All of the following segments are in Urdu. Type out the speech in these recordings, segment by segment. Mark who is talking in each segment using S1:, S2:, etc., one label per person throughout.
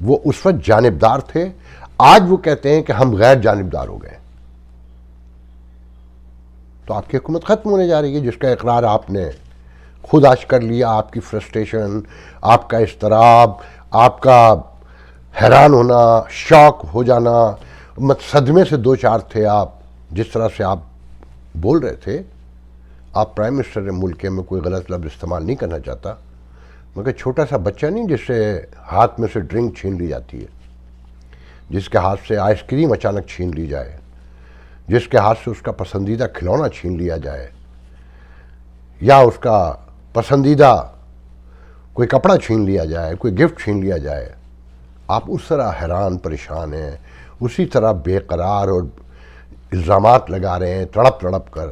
S1: وہ اس وقت جانبدار تھے، آج وہ کہتے ہیں کہ ہم غیر جانبدار ہو گئے. تو آپ کی حکومت ختم ہونے جا رہی ہے، جس کا اقرار آپ نے خود آج کر لیا. آپ کی فرسٹریشن، آپ کا اضطراب، آپ کا حیران ہونا، شاک ہو جانا، صدمے سے دو چار تھے آپ. جس طرح سے آپ بول رہے تھے، آپ پرائم منسٹر ملک میں کوئی غلط لفظ استعمال نہیں کرنا چاہتا، مگر چھوٹا سا بچہ نہیں جس سے ہاتھ میں سے ڈرنک چھین لی جاتی ہے، جس کے ہاتھ سے آئس کریم اچانک چھین لی جائے، جس کے ہاتھ سے اس کا پسندیدہ کھلونا چھین لیا جائے، یا اس کا پسندیدہ کوئی کپڑا چھین لیا جائے، کوئی گفٹ چھین لیا جائے. آپ اس طرح حیران پریشان ہیں، اسی طرح بے قرار اور الزامات لگا رہے ہیں تڑپ تڑپ کر.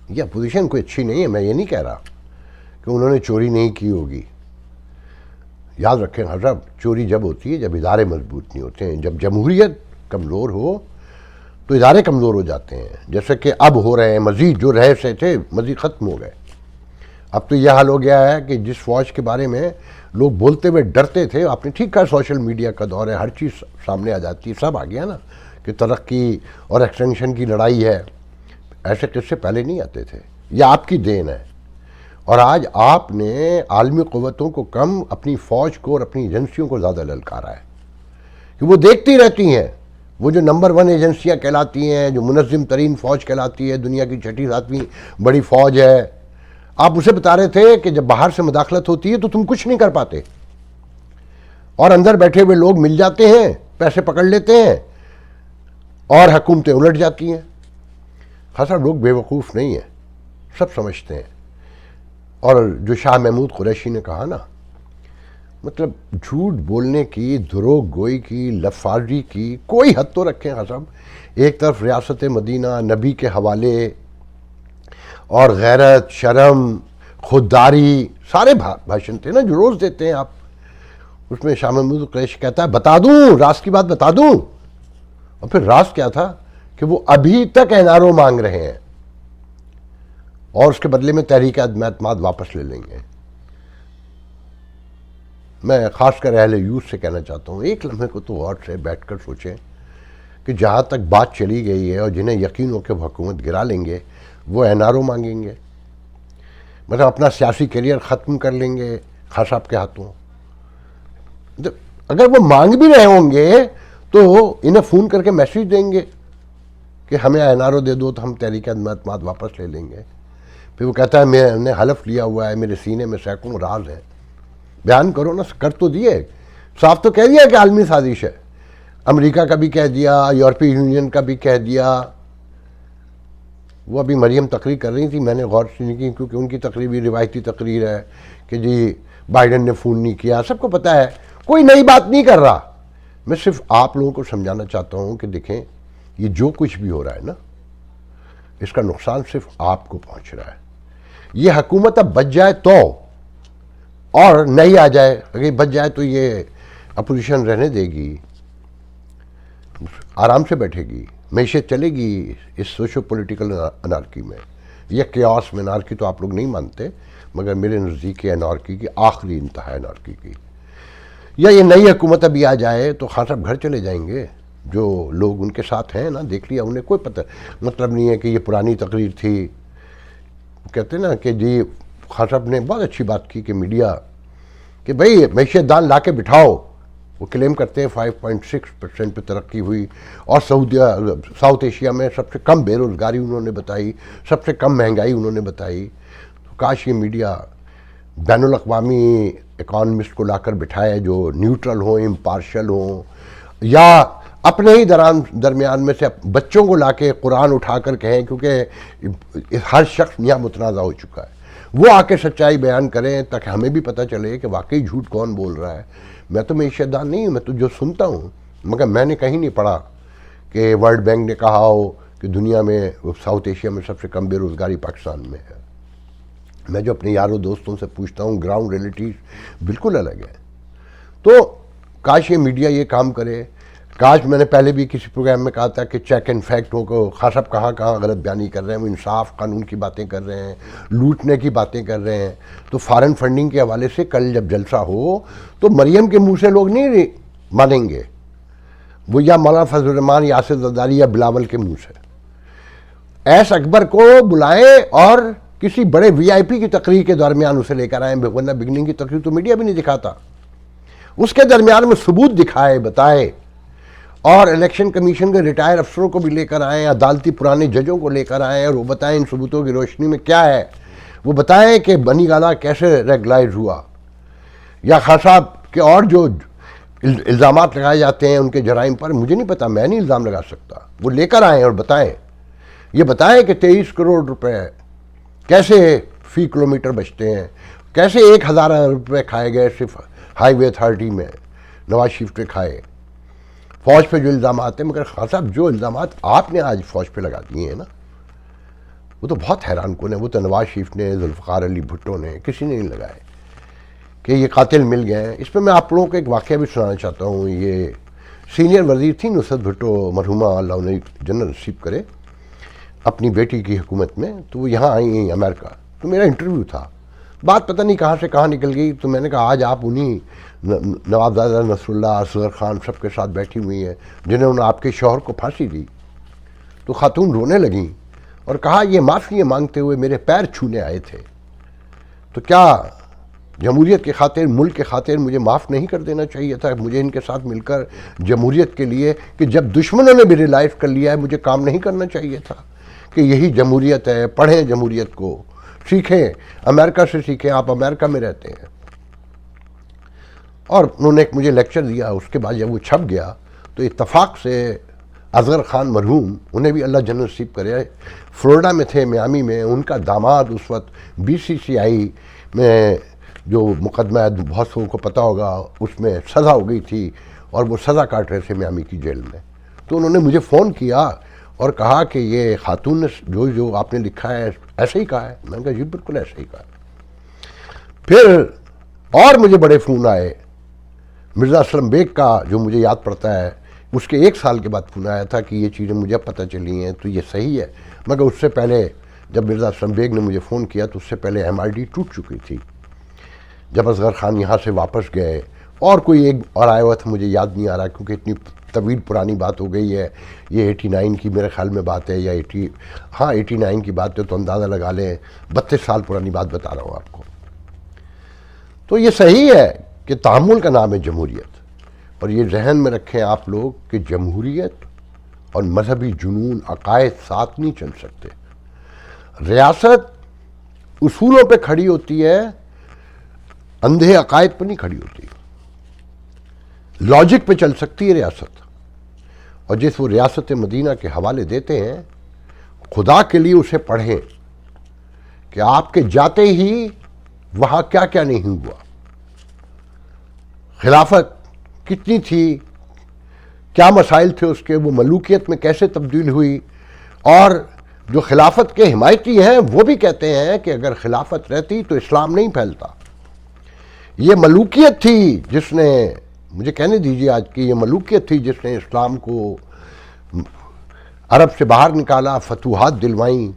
S1: یہ اپوزیشن کوئی اچھی نہیں ہے. میں یہ نہیں کہہ رہا کہ انہوں نے چوری نہیں کی ہوگی. یاد رکھیں حضرت، چوری جب ہوتی ہے جب ادارے مضبوط نہیں ہوتے ہیں. جب جمہوریت کمزور ہو تو ادارے کمزور ہو جاتے ہیں، جیسے کہ اب ہو رہے ہیں. مزید جو رہ سے تھے مزید ختم ہو گئے. اب تو یہ حال ہو گیا ہے کہ جس فوج کے بارے میں لوگ بولتے ہوئے ڈرتے تھے، آپ نے ٹھیک کہا سوشل میڈیا کا دور ہے، ہر چیز سامنے آ جاتی ہے. سب آ گیا نا کہ ترقی اور ایکسٹینشن کی لڑائی ہے. ایسے قصے پہلے نہیں آتے تھے. یہ آپ کی دین ہے. اور آج آپ نے عالمی قوتوں کو کم، اپنی فوج کو اور اپنی ایجنسیوں کو زیادہ للکارا ہے کہ وہ دیکھتی رہتی ہیں. وہ جو نمبر 1 ایجنسیاں کہلاتی ہیں، جو منظم ترین فوج کہلاتی ہے، دنیا کی 6ٹھی 7ویں بڑی فوج ہے، آپ اسے بتا رہے تھے کہ جب باہر سے مداخلت ہوتی ہے تو تم کچھ نہیں کر پاتے، اور اندر بیٹھے ہوئے لوگ مل جاتے ہیں، پیسے پکڑ لیتے ہیں اور حکومتیں الٹ جاتی ہیں. خاصا لوگ بے وقوف نہیں ہیں، سب سمجھتے ہیں. اور جو شاہ محمود قریشی نے کہا نا، مطلب جھوٹ بولنے کی، دروغ گوئی کی، لفاظی کی کوئی حد تو رکھیں حسب. ایک طرف ریاست مدینہ، نبی کے حوالے، اور غیرت، شرم، خودداری، سارے بھاشن تھے نا جو روز دیتے ہیں آپ. اس میں شاہ محمود قریشی کہتا ہے بتا دوں، راز کی بات بتا دوں. اور پھر راز کیا تھا کہ وہ ابھی تک NRO مانگ رہے ہیں اور اس کے بدلے میں تحریک عدم اعتماد واپس لے لیں گے. میں خاص کر اہل یوتھ سے کہنا چاہتا ہوں، ایک لمحے کو تو غور سے بیٹھ کر سوچیں کہ جہاں تک بات چلی گئی ہے اور جنہیں یقین ہو کہ وہ حکومت گرا لیں گے، وہ NRO مانگیں گے، مطلب اپنا سیاسی کیریئر ختم کر لیں گے خان صاحب کے ہاتھوں. اگر وہ مانگ بھی رہے ہوں گے تو انہیں فون کر کے میسیج دیں گے کہ ہمیں NRO دے دو تو ہم تحریک عدم اعتماد واپس لے لیں گے. پھر وہ کہتا ہے میں نے حلف لیا ہوا ہے، میرے سینے میں سینکڑوں راز ہیں. بیان کرو نا، کر تو دیے، صاف تو کہہ دیا کہ عالمی سازش ہے. امریکہ کا بھی کہہ دیا، یورپی یونین کا بھی کہہ دیا. وہ ابھی مریم تقریر کر رہی تھی، میں نے غور سے نہیں کی کیونکہ ان کی تقریر بھی روایتی تقریر ہے کہ جی بائیڈن نے فون نہیں کیا. سب کو پتہ ہے، کوئی نئی بات نہیں کر رہا. میں صرف آپ لوگوں کو سمجھانا چاہتا ہوں کہ دیکھیں یہ جو کچھ بھی ہو رہا ہے نا، اس کا نقصان صرف آپ کو پہنچ رہا ہے. یہ حکومت اب بچ جائے تو، اور نہیں آ جائے، اگر بچ جائے تو یہ اپوزیشن رہنے دے گی، آرام سے بیٹھے گی، معیشت چلے گی اس سوشو پولیٹیکل انارکی میں. یہ کیاس میں، انارکی تو آپ لوگ نہیں مانتے مگر میرے نزدیک انارکی کی آخری انتہا انارکی کی. یا یہ نئی حکومت ابھی آ جائے تو خان صاحب گھر چلے جائیں گے. جو لوگ ان کے ساتھ ہیں نا، دیکھ لیا، انہیں کوئی پتہ مطلب نہیں ہے کہ یہ پرانی تقریر تھی. کہتے ہیں نا کہ جی خان صاحب نے بہت اچھی بات کی کہ میڈیا کہ بھئی معیشت دان لا کے بٹھاؤ. وہ کلیم کرتے ہیں 5.6% پہ ترقی ہوئی، اور ساؤتھ ایشیا میں سب سے کم بے روزگاری انہوں نے بتائی، سب سے کم مہنگائی انہوں نے بتائی. تو کاش یہ میڈیا بین الاقوامی اکانومسٹ کو لا کر بٹھائے جو نیوٹرل ہوں، امپارشل ہوں، یا اپنے ہی درمیان میں سے بچوں کو لا کے قرآن اٹھا کر کہیں، کیونکہ ہر شخص یہاں متنازع ہو چکا ہے. وہ آ کے سچائی بیان کریں تاکہ ہمیں بھی پتہ چلے کہ واقعی جھوٹ کون بول رہا ہے. میں تو معیشت دان نہیں ہوں، میں تو جو سنتا ہوں، مگر میں نے کہیں نہیں پڑھا کہ ورلڈ بینک نے کہا ہو کہ دنیا میں ساؤتھ ایشیا میں سب سے کم بے روزگاری پاکستان میں ہے. میں جو اپنے یاروں دوستوں سے پوچھتا ہوں، گراؤنڈ ریئلٹیز بالکل الگ ہے. تو کاش یہ میڈیا یہ کام کرے. کاش میں نے پہلے بھی کسی پروگرام میں کہا تھا کہ چیک اینڈ فیکٹ ہو کو خان صاحب کہاں کہاں غلط بیانی کر رہے ہیں، وہ انصاف قانون کی باتیں کر رہے ہیں، لوٹنے کی باتیں کر رہے ہیں. تو فارن فنڈنگ کے حوالے سے کل جب جلسہ ہو تو مریم کے منہ سے لوگ نہیں مانیں گے، وہ یا مولانا فضل الرحمان یا آصف زرداری یا بلاول کے منہ سے. ایس اکبر کو بلائیں اور کسی بڑے وی آئی پی کی تقریر کے درمیان اسے لے کر آئیں، ورنہ بگننگ کی تقریر تو میڈیا بھی نہیں دکھاتا. اس کے درمیان میں ثبوت دکھائے، بتائے، اور الیکشن کمیشن کے ریٹائر افسروں کو بھی لے کر آئیں، عدالتی پرانے ججوں کو لے کر آئیں، اور وہ بتائیں ان ثبوتوں کی روشنی میں کیا ہے. وہ بتائیں کہ بنی گالا کیسے ریگولائز ہوا، یا خان صاحب کے اور جو الزامات لگائے جاتے ہیں ان کے جرائم پر. مجھے نہیں پتا، میں نہیں الزام لگا سکتا. وہ لے کر آئیں اور بتائیں، یہ بتائیں کہ 23 کروڑ روپے کیسے فی کلومیٹر بچتے ہیں، کیسے 1000 روپے کھائے گئے صرف ہائی وے اتھارٹی میں، نواز شریف نے کھائے. فوج پہ جو الزامات ہیں، مگر خان صاحب جو الزامات آپ نے آج فوج پہ لگا دیے ہیں نا، وہ تو بہت حیران کن ہیں. وہ تو نواز شریف نے، ذوالفقار علی بھٹو نے، کسی نے نہیں لگائے کہ یہ قاتل مل گئے ہیں. اس پہ میں آپ لوگوں کو ایک واقعہ بھی سنانا چاہتا ہوں. یہ سینئر وزیر تھی نصرت بھٹو مرحومہ، اللہ انہیں جنت نصیب کرے، اپنی بیٹی کی حکومت میں. تو وہ یہاں آئی ہیں امریکہ، تو میرا انٹرویو تھا. بات پتہ نہیں کہاں سے کہاں نکل گئی. تو میں نے کہا آج آپ انہی نوابزادہ نصر اللہ، اصغر خان سب کے ساتھ بیٹھی ہوئی ہیں جنہوں نے آپ کے شوہر کو پھانسی دی. تو خاتون رونے لگیں اور کہا یہ معافی مانگتے ہوئے میرے پیر چھونے آئے تھے، تو کیا جمہوریت کے خاطر، ملک کے خاطر مجھے معاف نہیں کر دینا چاہیے تھا؟ مجھے ان کے ساتھ مل کر جمہوریت کے لیے، کہ جب دشمنوں نے بھی ریلائز کر لیا ہے، مجھے کام نہیں کرنا چاہیے تھا کہ یہی جمہوریت ہے؟ پڑھیں جمہوریت کو، سیکھیں، امریکہ سے سیکھیں، آپ امریکہ میں رہتے ہیں. اور انہوں نے ایک مجھے لیکچر دیا. اس کے بعد جب وہ چھپ گیا تو اتفاق سے اصغر خان مرحوم، انہیں بھی اللہ جنت نصیب کرے، فلوریڈا میں تھے، میامی میں. ان کا داماد اس وقت BCCI میں جو مقدمہ ہے، بہت سے کو پتہ ہوگا، اس میں سزا ہو گئی تھی اور وہ سزا کاٹ رہے تھے میامی کی جیل میں. تو انہوں نے مجھے فون کیا اور کہا کہ یہ خاتون نے جو آپ نے لکھا ہے ایسے ہی کہا ہے. میں نے کہا جی بالکل ایسے ہی کہا. پھر اور مجھے بڑے فون آئے. مرزا اسلم بیگ کا جو مجھے یاد پڑتا ہے، اس کے 1 سال کے بعد فون آیا تھا کہ یہ چیزیں مجھے پتہ چلی ہیں تو یہ صحیح ہے. مگر اس سے پہلے جب مرزا اسلم بیگ نے مجھے فون کیا تو اس سے پہلے MRD ٹوٹ چکی تھی. جب اصغر خان یہاں سے واپس گئے، اور کوئی ایک اور آیا ہوا تھا، مجھے یاد نہیں آ رہا کیونکہ اتنی طویل پرانی بات ہو گئی ہے. یہ 89 کی میرے خیال میں بات ہے، یا 89 کی بات ہے، تو اندازہ لگا لیں 32 سال پرانی بات بتا رہا ہوں آپ کو. تو یہ صحیح ہے کہ تعامل کا نام ہے جمہوریت. اور یہ ذہن میں رکھیں آپ لوگ کہ جمہوریت اور مذہبی جنون، عقائد ساتھ نہیں چل سکتے. ریاست اصولوں پہ کھڑی ہوتی ہے، اندھے عقائد پہ نہیں کھڑی ہوتی. لاجک پہ چل سکتی ہے ریاست. اور جس وہ ریاست مدینہ کے حوالے دیتے ہیں، خدا کے لیے اسے پڑھیں کہ آپ کے جاتے ہی وہاں کیا کیا نہیں ہوا. خلافت کتنی تھی، کیا مسائل تھے اس کے، وہ ملوکیت میں کیسے تبدیل ہوئی. اور جو خلافت کے حمایتی ہیں وہ بھی کہتے ہیں کہ اگر خلافت رہتی تو اسلام نہیں پھیلتا. یہ ملوکیت تھی جس نے، مجھے کہنے دیجیے آج کی، یہ ملوکیت تھی جس نے اسلام کو عرب سے باہر نکالا، فتوحات دلوائیں.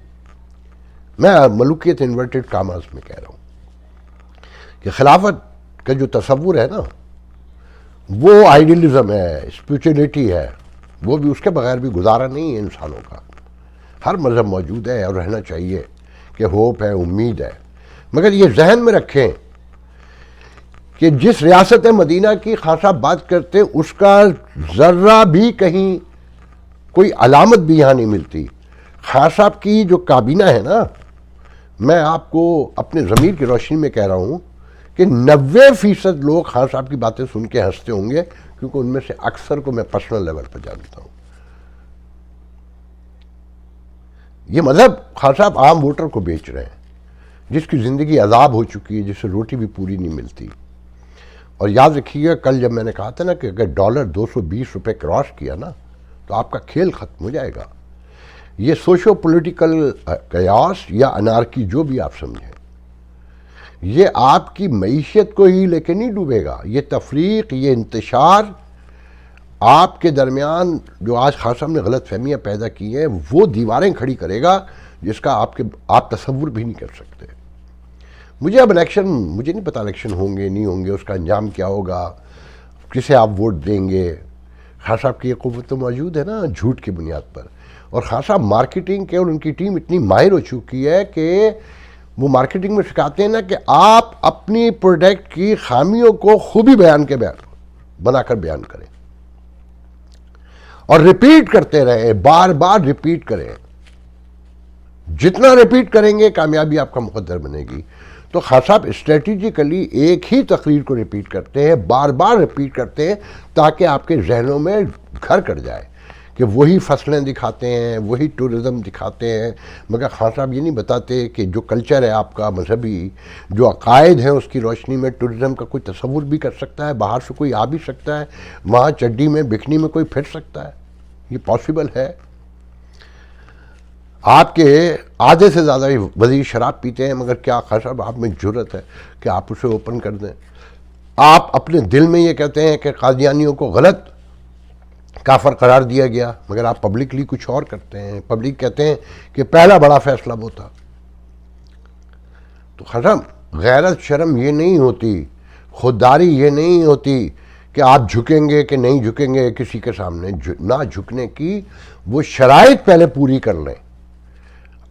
S1: میں ملوکیت انورٹڈ کاماز میں کہہ رہا ہوں کہ خلافت کا جو تصور ہے نا، وہ آئیڈیلزم ہے، اسپریچولیٹی ہے. وہ بھی اس کے بغیر بھی گزارا نہیں ہے انسانوں کا. ہر مذہب موجود ہے اور رہنا چاہیے کہ ہوپ ہے، امید ہے. مگر یہ ذہن میں رکھیں کہ جس ریاست مدینہ کی خان صاحب بات کرتے، اس کا ذرہ بھی کہیں کوئی علامت بھی یہاں نہیں ملتی. خان صاحب کی جو کابینہ ہے نا، میں آپ کو اپنے ضمیر کی روشنی میں کہہ رہا ہوں کہ 90% لوگ خان صاحب کی باتیں سن کے ہنستے ہوں گے، کیونکہ ان میں سے اکثر کو میں پرسنل لیول پر جانتا ہوں. یہ مذہب خان صاحب عام ووٹر کو بیچ رہے ہیں، جس کی زندگی عذاب ہو چکی ہے، جسے روٹی بھی پوری نہیں ملتی. اور یاد رکھیے گا، کل جب میں نے کہا تھا نا کہ اگر ڈالر 220 روپے کراس کیا نا تو آپ کا کھیل ختم ہو جائے گا. یہ سوشو پولیٹیکل قیاس یا انارکی جو بھی آپ سمجھیں، یہ آپ کی معیشت کو ہی لے کے نہیں ڈوبے گا. یہ تفریق، یہ انتشار آپ کے درمیان جو آج خان صاحب نے غلط فہمیاں پیدا کی ہیں وہ دیواریں کھڑی کرے گا جس کا آپ تصور بھی نہیں کر سکتے. مجھے اب الیکشن مجھے نہیں پتا الیکشن ہوں گے نہیں ہوں گے، اس کا انجام کیا ہوگا، کسے آپ ووٹ دیں گے. خان صاحب کی یہ قوت تو موجود ہے نا جھوٹ کی بنیاد پر. اور خان صاحب مارکیٹنگ کے اور ان کی ٹیم اتنی ماہر ہو چکی ہے کہ وہ مارکیٹنگ میں سکھاتے ہیں نا کہ آپ اپنی پروڈکٹ کی خامیوں کو خوبی بنا کر بیان کریں اور ریپیٹ کرتے رہیں، بار بار ریپیٹ کریں. جتنا ریپیٹ کریں گے کامیابی آپ کا مقدر بنے گی. تو خان صاحب اسٹریٹجیکلی ایک ہی تقریر کو ریپیٹ کرتے ہیں، بار بار ریپیٹ کرتے ہیں تاکہ آپ کے ذہنوں میں گھر کر جائے کہ وہی فصلیں دکھاتے ہیں، وہی ٹورزم دکھاتے ہیں. مگر خان صاحب یہ نہیں بتاتے کہ جو کلچر ہے آپ کا مذہبی، جو عقائد ہیں، اس کی روشنی میں ٹورزم کا کوئی تصور بھی کر سکتا ہے، باہر سے کوئی آ بھی سکتا ہے، وہاں چڈی میں بکنی میں کوئی پھر سکتا ہے. یہ پاسبل ہے. آپ کے آدھے سے زیادہ وزیر شراب پیتے ہیں، مگر کیا خان صاحب آپ میں جرأت ہے کہ آپ اسے اوپن کر دیں؟ آپ اپنے دل میں یہ کہتے ہیں کہ قادیانیوں کو غلط کافر قرار دیا گیا، مگر آپ پبلکلی کچھ اور کرتے ہیں. پبلک کہتے ہیں کہ پہلا بڑا فیصلہ وہ تھا. تو خان صاحب غیرت شرم یہ نہیں ہوتی، خودداری یہ نہیں ہوتی کہ آپ جھکیں گے کہ نہیں جھکیں گے کسی کے سامنے. نہ جھکنے کی وہ شرائط پہلے پوری کر لیں.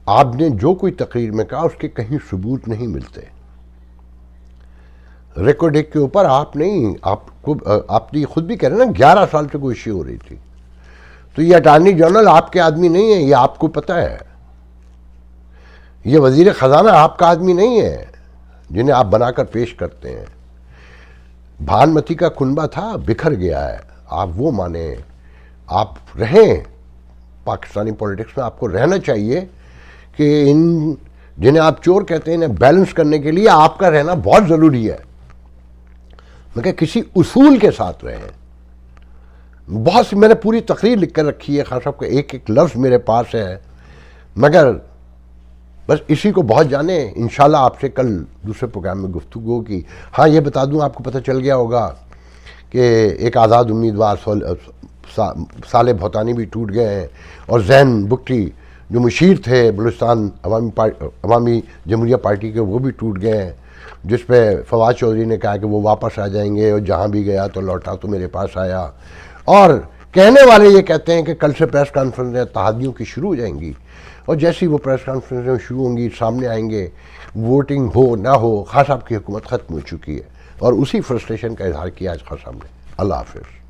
S1: آپ نے جو کوئی تقریر میں کہا اس کے کہیں ثبوت نہیں ملتے. ریکارڈنگ کے اوپر آپ نہیں، آپ نے خود بھی کہہ رہے ہیں نا 11 سال سے کوئی ایشو ہو رہی تھی. تو یہ اٹارنی جنرل آپ کے آدمی نہیں ہے، یہ آپ کو پتہ ہے. یہ وزیر خزانہ آپ کا آدمی نہیں ہے جنہیں آپ بنا کر پیش کرتے ہیں. بھانمتی کا کنبہ تھا، بکھر گیا ہے. آپ وہ مانیں، آپ رہیں پاکستانی پولیٹکس میں. آپ کو رہنا چاہیے کہ ان جنہیں آپ چور کہتے ہیں انہیں بیلنس کرنے کے لیے آپ کا رہنا بہت ضروری ہے، مگر کسی اصول کے ساتھ رہیں. بہت سی میں نے پوری تقریر لکھ کر رکھی ہے خان صاحب کا، ایک ایک لفظ میرے پاس ہے. مگر بس اسی کو بہت جانیں. انشاءاللہ آپ سے کل دوسرے پروگرام میں گفتگو ہوگی. ہاں یہ بتا دوں، آپ کو پتہ چل گیا ہوگا کہ ایک آزاد امیدوار صالح بھوتانی بھی ٹوٹ گئے ہیں، اور زین بگٹی جو مشیر تھے بلوچستان عوامی جمہوریہ پارٹی کے، وہ بھی ٹوٹ گئے ہیں. جس پہ فواد چودھری نے کہا کہ وہ واپس آ جائیں گے، اور جہاں بھی گیا تو لوٹا تو میرے پاس آیا. اور کہنے والے یہ کہتے ہیں کہ کل سے پریس کانفرنسیں اتحادیوں کی شروع ہو جائیں گی، اور جیسی وہ پریس کانفرنسیں شروع ہوں گی سامنے آئیں گے. ووٹنگ ہو نہ ہو، خان صاحب کی حکومت ختم ہو چکی ہے، اور اسی فرسٹریشن کا اظہار کیا آج خان صاحب نے. اللہ حافظ.